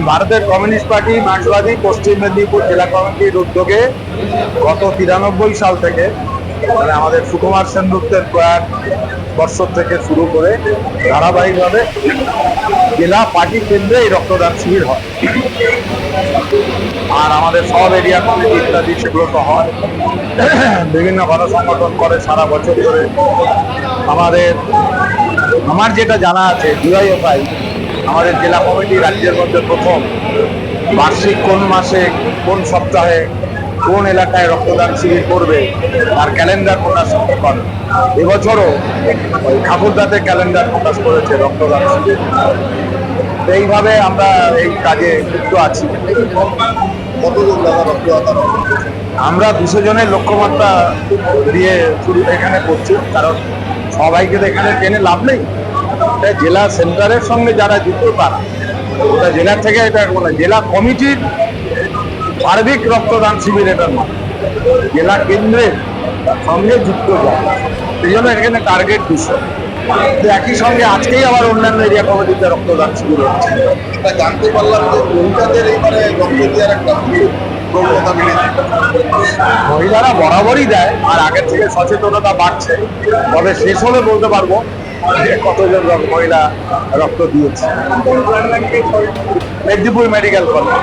ভারতের communist party মার্ক্সবাদী পশ্চিম মেদিনীপুর জেলা কমিটির উদ্যোগে গত 93 সাল থেকে মানে আমাদের সুকুমার সেনগুপ্তের প্রয়াত বৎসর থেকে শুরু করে ধারাবাহিকভাবে জেলা পার্টি কেন্দ্রে এই রক্তদান শিবির হয়। আর আমাদের সব এরিয়া কমিটি ইত্যাদি সেগুলো তো হয়, বিভিন্ন গণসংগঠন করে সারা বছর ধরে। আমার যেটা জানা আছে, ডিওয়াইএফআই আমাদের জেলা কমিটি রাজ্যের মধ্যে প্রথম বার্ষিক কোন মাসে কোন সপ্তাহে কোন এলাকায় রক্তদান শিবির করবে তার ক্যালেন্ডার প্রকাশ করে। এবছরও ঠাকুরদাতে ক্যালেন্ডার প্রকাশ করেছে রক্তদান শিবির। এইভাবে আমরা এই কাজে যুক্ত আছি। কতজন দাদা রক্তদাতা? আমরা 200 জনের লক্ষ্যমাত্রা দিয়ে শুরু এখানে করছি, কারণ সবাইকে তো এখানে টেনে লাভ নেই। জেলা সেন্টারের সঙ্গে যারা যুক্ত তারা, ওটা জেলা থেকে এটা জেলা কমিটির সার্বিক রক্তদান শিবির, এটা নয়, জেলা কেন্দ্রের সঙ্গে যুক্ত যায়। সেই জন্য এখানে টার্গেট 200। একই সঙ্গে আজকেই আবার অন্যান্য এরিয়া কমিটিতে রক্তদান শিবির হচ্ছে। এটা জানতে পারলাম যে মহিলাদের এইবারে রক্ত দেওয়ার একটা প্রবণতা বেড়েছে। মহিলারা বরাবরই দেয়, আর আগের থেকে সচেতনতা বাড়ছে। তবে শেষ হলে বলতে পারবো যে কতজন মহিলা রক্ত দিয়েছে। Medinipur medical college.